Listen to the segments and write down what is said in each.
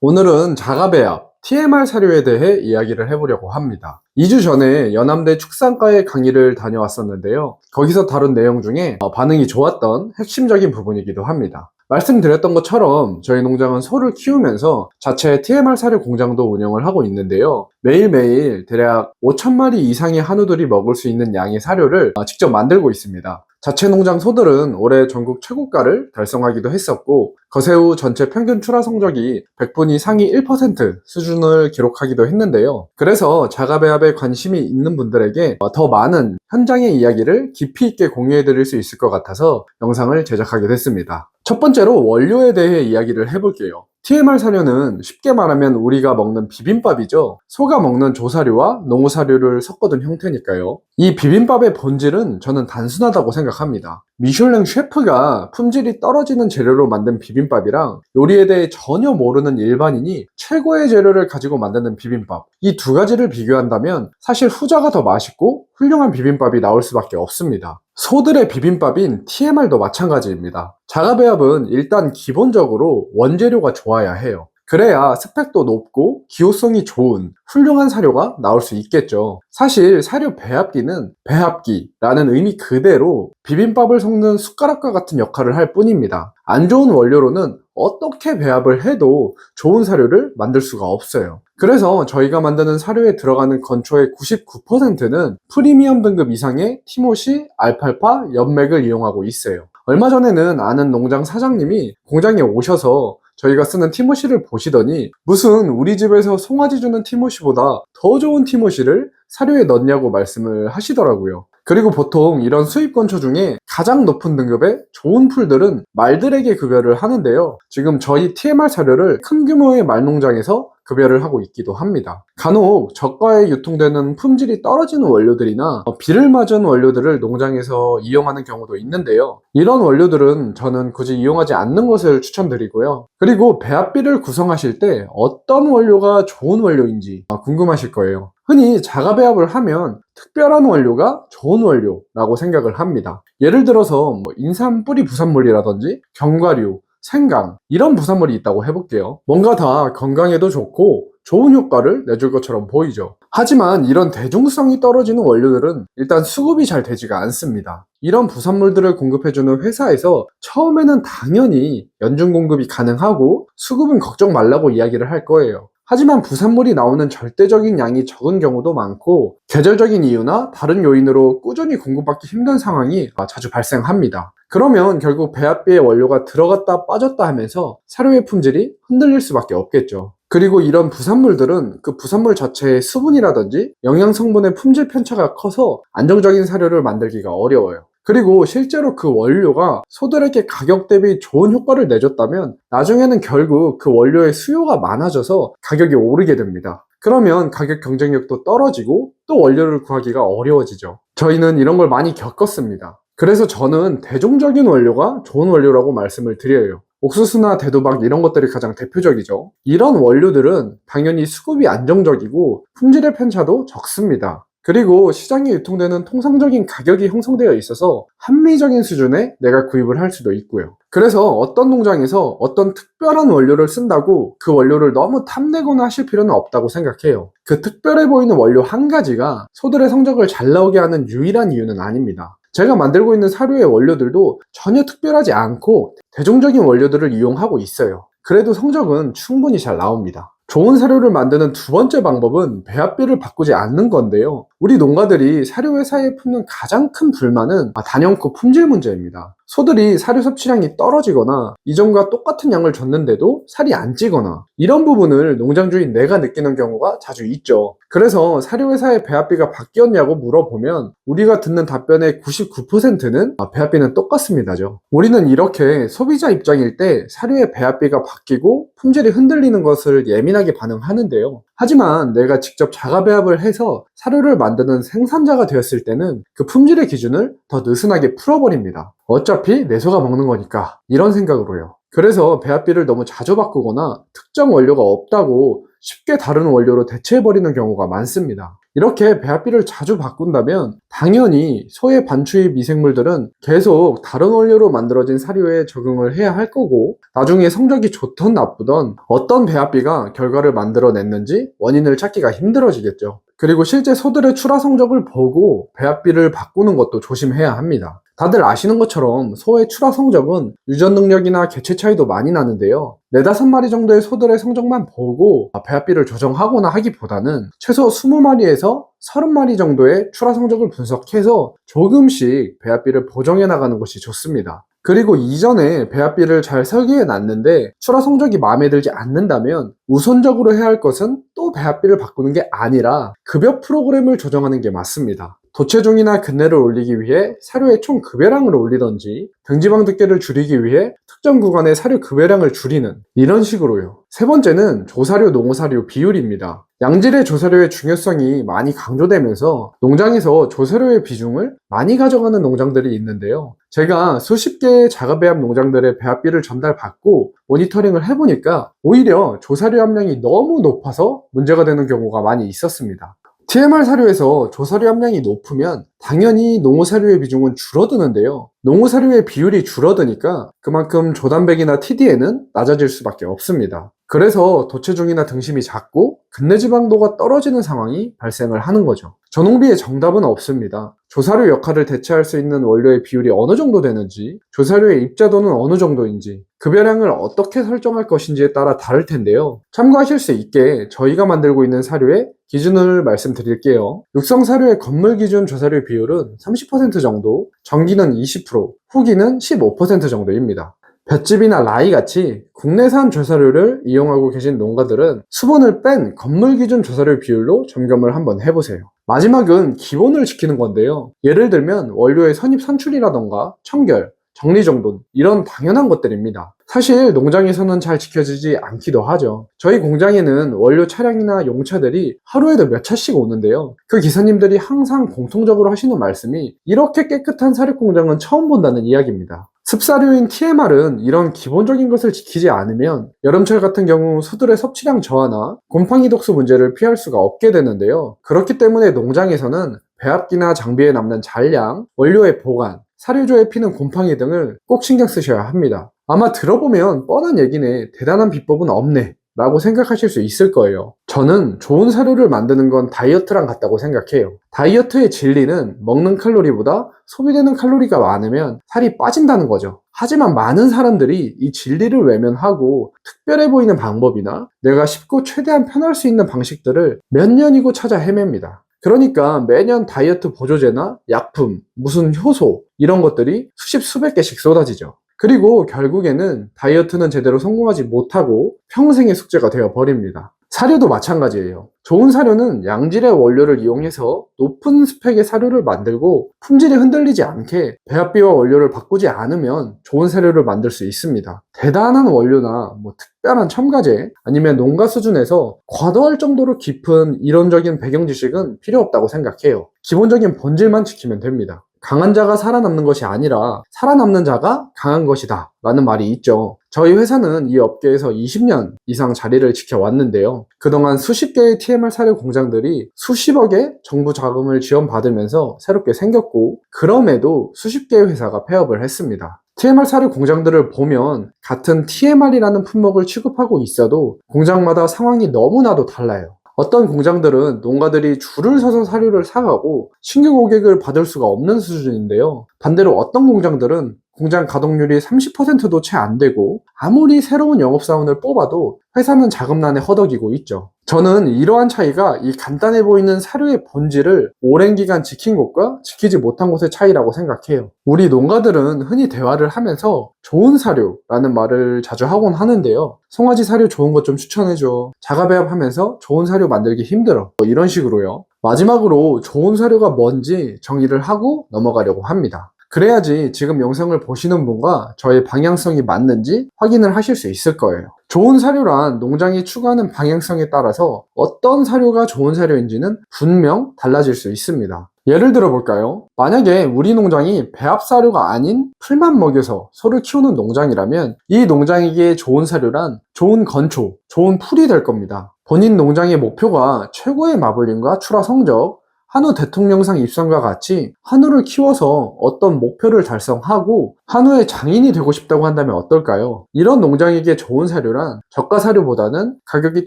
오늘은 자가배합, TMR 사료에 대해 이야기를 해보려고 합니다. 2주 전에 연암대 축산과에 강의를 다녀왔었는데요. 거기서 다룬 내용 중에 반응이 좋았던 핵심적인 부분이기도 합니다. 말씀드렸던 것처럼 저희 농장은 소를 키우면서 자체 TMR 사료 공장도 운영을 하고 있는데요. 매일매일 대략 5,000마리 이상의 한우들이 먹을 수 있는 양의 사료를 직접 만들고 있습니다. 자체 농장 소들은 올해 전국 최고가를 달성하기도 했었고, 거세후 전체 평균 출하 성적이 100분위 상위 1% 수준을 기록하기도 했는데요. 그래서 자가배합에 관심이 있는 분들에게 더 많은 현장의 이야기를 깊이 있게 공유해 드릴 수 있을 것 같아서 영상을 제작하게 됐습니다. 첫 번째로 원료에 대해 이야기를 해볼게요. TMR 사료는 쉽게 말하면 우리가 먹는 비빔밥이죠. 소가 먹는 조사료와 농우사료를 섞어둔 형태니까요. 이 비빔밥의 본질은 저는 단순하다고 생각합니다. 미슐랭 셰프가 품질이 떨어지는 재료로 만든 비빔밥이랑 요리에 대해 전혀 모르는 일반인이 최고의 재료를 가지고 만드는 비빔밥, 이 두 가지를 비교한다면 사실 후자가 더 맛있고 훌륭한 비빔밥이 나올 수밖에 없습니다. 소들의 비빔밥인 TMR도 마찬가지입니다. 자가배합은 일단 기본적으로 원재료가 좋아야 해요. 그래야 스펙도 높고 기호성이 좋은 훌륭한 사료가 나올 수 있겠죠. 사실 사료 배합기는 배합기라는 의미 그대로 비빔밥을 섞는 숟가락과 같은 역할을 할 뿐입니다. 안 좋은 원료로는 어떻게 배합을 해도 좋은 사료를 만들 수가 없어요. 그래서 저희가 만드는 사료에 들어가는 건초의 99%는 프리미엄 등급 이상의 티모시, 알팔파, 연맥을 이용하고 있어요. 얼마 전에는 아는 농장 사장님이 공장에 오셔서 저희가 쓰는 티모시를 보시더니 무슨 우리 집에서 송아지 주는 티모시보다 더 좋은 티모시를 사료에 넣냐고 말씀을 하시더라고요. 그리고 보통 이런 수입 건초 중에 가장 높은 등급의 좋은 풀들은 말들에게 급여를 하는데요. 지금 저희 TMR 사료를 큰 규모의 말농장에서 급여를 하고 있기도 합니다. 간혹 저가에 유통되는 품질이 떨어지는 원료들이나 비를 맞은 원료들을 농장에서 이용하는 경우도 있는데요. 이런 원료들은 저는 굳이 이용하지 않는 것을 추천드리고요. 그리고 배합비를 구성하실 때 어떤 원료가 좋은 원료인지 궁금하실 거예요. 흔히 자가배합을 하면 특별한 원료가 좋은 원료라고 생각을 합니다. 예를 들어서 인삼 뿌리 부산물이라든지 견과류, 생강 이런 부산물이 있다고 해볼게요. 뭔가 다 건강에도 좋고 좋은 효과를 내줄 것처럼 보이죠. 하지만 이런 대중성이 떨어지는 원료들은 일단 수급이 잘 되지가 않습니다. 이런 부산물들을 공급해주는 회사에서 처음에는 당연히 연중 공급이 가능하고 수급은 걱정 말라고 이야기를 할 거예요. 하지만 부산물이 나오는 절대적인 양이 적은 경우도 많고 계절적인 이유나 다른 요인으로 꾸준히 공급받기 힘든 상황이 자주 발생합니다. 그러면 결국 배합비에 원료가 들어갔다 빠졌다 하면서 사료의 품질이 흔들릴 수밖에 없겠죠. 그리고 이런 부산물들은 그 부산물 자체의 수분이라든지 영양 성분의 품질 편차가 커서 안정적인 사료를 만들기가 어려워요. 그리고 실제로 그 원료가 소들에게 가격 대비 좋은 효과를 내줬다면 나중에는 결국 그 원료의 수요가 많아져서 가격이 오르게 됩니다. 그러면 가격 경쟁력도 떨어지고 또 원료를 구하기가 어려워지죠. 저희는 이런 걸 많이 겪었습니다. 그래서 저는 대중적인 원료가 좋은 원료라고 말씀을 드려요. 옥수수나 대두박 이런 것들이 가장 대표적이죠. 이런 원료들은 당연히 수급이 안정적이고 품질의 편차도 적습니다. 그리고 시장에 유통되는 통상적인 가격이 형성되어 있어서 합리적인 수준에 내가 구입을 할 수도 있고요. 그래서 어떤 농장에서 어떤 특별한 원료를 쓴다고 그 원료를 너무 탐내거나 하실 필요는 없다고 생각해요. 그 특별해 보이는 원료 한 가지가 소들의 성적을 잘 나오게 하는 유일한 이유는 아닙니다. 제가 만들고 있는 사료의 원료들도 전혀 특별하지 않고 대중적인 원료들을 이용하고 있어요. 그래도 성적은 충분히 잘 나옵니다. 좋은 사료를 만드는 두 번째 방법은 배합비를 바꾸지 않는 건데요. 우리 농가들이 사료 회사에 품는 가장 큰 불만은 단연코 품질 문제입니다. 소들이 사료 섭취량이 떨어지거나 이전과 똑같은 양을 줬는데도 살이 안 찌거나 이런 부분을 농장 주인 내가 느끼는 경우가 자주 있죠. 그래서 사료 회사의 배합비가 바뀌었냐고 물어보면 우리가 듣는 답변의 99%는 배합비는 똑같습니다죠. 우리는 이렇게 소비자 입장일 때 사료의 배합비가 바뀌고 품질이 흔들리는 것을 예민하게 반응하는데요. 하지만 내가 직접 자가배합을 해서 사료를 만드는 생산자가 되었을 때는 그 품질의 기준을 더 느슨하게 풀어버립니다. 어차피 내 소가 먹는 거니까 이런 생각으로요. 그래서 배합비를 너무 자주 바꾸거나 특정 원료가 없다고 쉽게 다른 원료로 대체해버리는 경우가 많습니다. 이렇게 배합비를 자주 바꾼다면 당연히 소의 반추입 미생물들은 계속 다른 원료로 만들어진 사료에 적응을 해야 할 거고, 나중에 성적이 좋던 나쁘던 어떤 배합비가 결과를 만들어냈는지 원인을 찾기가 힘들어지겠죠. 그리고 실제 소들의 출하 성적을 보고 배합비를 바꾸는 것도 조심해야 합니다. 다들 아시는 것처럼 소의 출하 성적은 유전 능력이나 개체 차이도 많이 나는데요. 4~5마리 정도의 소들의 성적만 보고 배합비를 조정하거나 하기보다는 최소 20마리에서 30마리 정도의 출하 성적을 분석해서 조금씩 배합비를 보정해 나가는 것이 좋습니다. 그리고 이전에 배합비를 잘 설계해 놨는데 출하 성적이 마음에 들지 않는다면 우선적으로 해야 할 것은 또 배합비를 바꾸는 게 아니라 급여 프로그램을 조정하는 게 맞습니다. 도체중이나 근내를 올리기 위해 사료의 총 급여량을 올리던지, 등지방 두께를 줄이기 위해 특정 구간의 사료 급여량을 줄이는, 이런 식으로요. 세 번째는 조사료 농어사료 비율입니다. 양질의 조사료의 중요성이 많이 강조되면서 농장에서 조사료의 비중을 많이 가져가는 농장들이 있는데요. 제가 수십 개의 자가배합 농장들의 배합비를 전달받고 모니터링을 해보니까 오히려 조사료 함량이 너무 높아서 문제가 되는 경우가 많이 있었습니다. TMR 사료에서 조사료 함량이 높으면 당연히 농어사료의 비중은 줄어드는데요. 농어사료의 비율이 줄어드니까 그만큼 조단백이나 TDN은 낮아질 수밖에 없습니다. 그래서 도체중이나 등심이 작고 근내지방도가 떨어지는 상황이 발생을 하는 거죠. 전홍비의 정답은 없습니다. 조사료 역할을 대체할 수 있는 원료의 비율이 어느 정도 되는지, 조사료의 입자도는 어느 정도인지, 급여량을 어떻게 설정할 것인지에 따라 다를 텐데요. 참고하실 수 있게 저희가 만들고 있는 사료의 기준을 말씀드릴게요. 육성 사료의 건물 기준 조사료 비율은 30% 정도, 정기는 20%, 후기는 15% 정도입니다. 볏짚이나 라이 같이 국내산 조사료를 이용하고 계신 농가들은 수분을 뺀 건물 기준 조사료 비율로 점검을 한번 해보세요. 마지막은 기본을 지키는 건데요. 예를 들면 원료의 선입 선출이라던가 청결, 정리정돈, 이런 당연한 것들입니다. 사실 농장에서는 잘 지켜지지 않기도 하죠. 저희 공장에는 원료 차량이나 용차들이 하루에도 몇 차씩 오는데요. 그 기사님들이 항상 공통적으로 하시는 말씀이 이렇게 깨끗한 사료 공장은 처음 본다는 이야기입니다. 습사료인 TMR은 이런 기본적인 것을 지키지 않으면 여름철 같은 경우 소들의 섭취량 저하나 곰팡이 독소 문제를 피할 수가 없게 되는데요. 그렇기 때문에 농장에서는 배합기나 장비에 남는 잔량, 원료의 보관, 사료조에 피는 곰팡이 등을 꼭 신경 쓰셔야 합니다. 아마 들어보면 뻔한 얘기네, 대단한 비법은 없네 라고 생각하실 수 있을 거예요. 저는 좋은 사료를 만드는 건 다이어트랑 같다고 생각해요. 다이어트의 진리는 먹는 칼로리보다 소비되는 칼로리가 많으면 살이 빠진다는 거죠. 하지만 많은 사람들이 이 진리를 외면하고 특별해 보이는 방법이나 내가 쉽고 최대한 편할 수 있는 방식들을 몇 년이고 찾아 헤맵니다. 그러니까 매년 다이어트 보조제나 약품, 무슨 효소, 이런 것들이 수십 수백 개씩 쏟아지죠. 그리고 결국에는 다이어트는 제대로 성공하지 못하고 평생의 숙제가 되어 버립니다. 사료도 마찬가지예요. 좋은 사료는 양질의 원료를 이용해서 높은 스펙의 사료를 만들고 품질이 흔들리지 않게 배합비와 원료를 바꾸지 않으면 좋은 사료를 만들 수 있습니다. 대단한 원료나 특별한 첨가제, 아니면 농가 수준에서 과도할 정도로 깊은 이론적인 배경 지식은 필요 없다고 생각해요. 기본적인 본질만 지키면 됩니다. 강한 자가 살아남는 것이 아니라 살아남는 자가 강한 것이다 라는 말이 있죠. 저희 회사는 이 업계에서 20년 이상 자리를 지켜왔는데요. 그동안 수십 개의 TMR 사료 공장들이 수십억의 정부 자금을 지원받으면서 새롭게 생겼고, 그럼에도 수십 개의 회사가 폐업을 했습니다. TMR 사료 공장들을 보면 같은 TMR이라는 품목을 취급하고 있어도 공장마다 상황이 너무나도 달라요. 어떤 공장들은 농가들이 줄을 서서 사료를 사가고 신규 고객을 받을 수가 없는 수준인데요. 반대로 어떤 공장들은 공장 가동률이 30%도 채 안 되고 아무리 새로운 영업사원을 뽑아도 회사는 자금난에 허덕이고 있죠. 저는 이러한 차이가 이 간단해 보이는 사료의 본질을 오랜 기간 지킨 곳과 지키지 못한 곳의 차이라고 생각해요. 우리 농가들은 흔히 대화를 하면서 좋은 사료라는 말을 자주 하곤 하는데요. 송아지 사료 좋은 것 좀 추천해줘. 자가배합하면서 좋은 사료 만들기 힘들어. 이런 식으로요. 마지막으로 좋은 사료가 뭔지 정의를 하고 넘어가려고 합니다. 그래야지 지금 영상을 보시는 분과 저의 방향성이 맞는지 확인을 하실 수 있을 거예요. 좋은 사료란 농장이 추구하는 방향성에 따라서 어떤 사료가 좋은 사료인지는 분명 달라질 수 있습니다. 예를 들어 볼까요? 만약에 우리 농장이 배합 사료가 아닌 풀만 먹여서 소를 키우는 농장이라면 이 농장에게 좋은 사료란 좋은 건초, 좋은 풀이 될 겁니다. 본인 농장의 목표가 최고의 마블링과 출하 성적, 한우 대통령상 입상과 같이 한우를 키워서 어떤 목표를 달성하고 한우의 장인이 되고 싶다고 한다면 어떨까요? 이런 농장에게 좋은 사료란 저가 사료보다는 가격이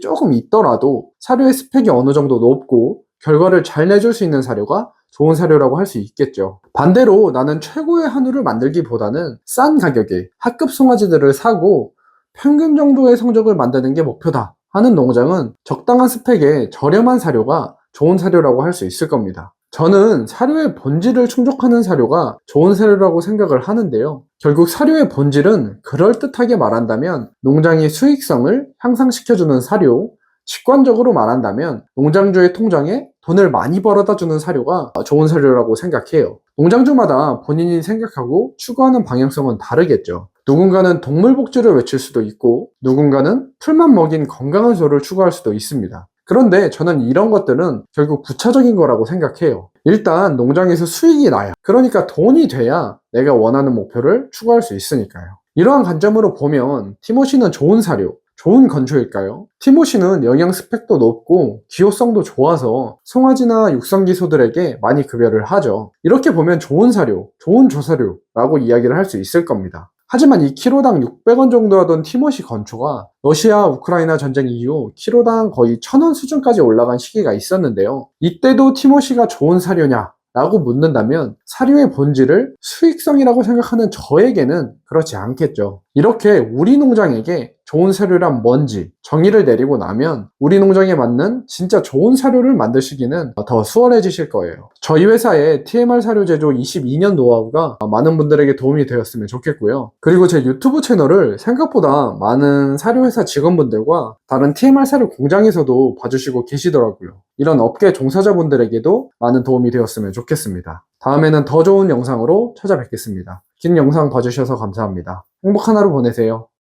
조금 있더라도 사료의 스펙이 어느 정도 높고 결과를 잘 내줄 수 있는 사료가 좋은 사료라고 할 수 있겠죠. 반대로 나는 최고의 한우를 만들기보다는 싼 가격에 합급 송아지들을 사고 평균 정도의 성적을 만드는 게 목표다 하는 농장은 적당한 스펙의 저렴한 사료가 좋은 사료라고 할 수 있을 겁니다. 저는 사료의 본질을 충족하는 사료가 좋은 사료라고 생각을 하는데요. 결국 사료의 본질은 그럴듯하게 말한다면 농장의 수익성을 향상시켜주는 사료, 직관적으로 말한다면 농장주의 통장에 돈을 많이 벌어다 주는 사료가 좋은 사료라고 생각해요. 농장주마다 본인이 생각하고 추구하는 방향성은 다르겠죠. 누군가는 동물 복지를 외칠 수도 있고 누군가는 풀만 먹인 건강한 소를 추구할 수도 있습니다. 그런데 저는 이런 것들은 결국 부차적인 거라고 생각해요. 일단 농장에서 수익이 나야, 그러니까 돈이 돼야 내가 원하는 목표를 추구할 수 있으니까요. 이러한 관점으로 보면 티모시는 좋은 사료, 좋은 건초일까요? 티모시는 영양 스펙도 높고 기호성도 좋아서 송아지나 육성기소들에게 많이 급여를 하죠. 이렇게 보면 좋은 사료, 좋은 조사료라고 이야기를 할 수 있을 겁니다. 하지만 이 키로당 600원 정도 하던 티모시 건초가 러시아 우크라이나 전쟁 이후 키로당 거의 1000원 수준까지 올라간 시기가 있었는데요. 이때도 티모시가 좋은 사료냐? 라고 묻는다면 사료의 본질을 수익성이라고 생각하는 저에게는 그렇지 않겠죠. 이렇게 우리 농장에게 좋은 사료란 뭔지 정의를 내리고 나면 우리 농장에 맞는 진짜 좋은 사료를 만드시기는 더 수월해지실 거예요. 저희 회사의 TMR 사료 제조 22년 노하우가 많은 분들에게 도움이 되었으면 좋겠고요. 그리고 제 유튜브 채널을 생각보다 많은 사료회사 직원분들과 다른 TMR 사료 공장에서도 봐주시고 계시더라고요. 이런 업계 종사자분들에게도 많은 도움이 되었으면 좋겠습니다. 다음에는 더 좋은 영상으로 찾아뵙겠습니다. 긴 영상 봐주셔서 감사합니다. 행복한 하루 보내세요.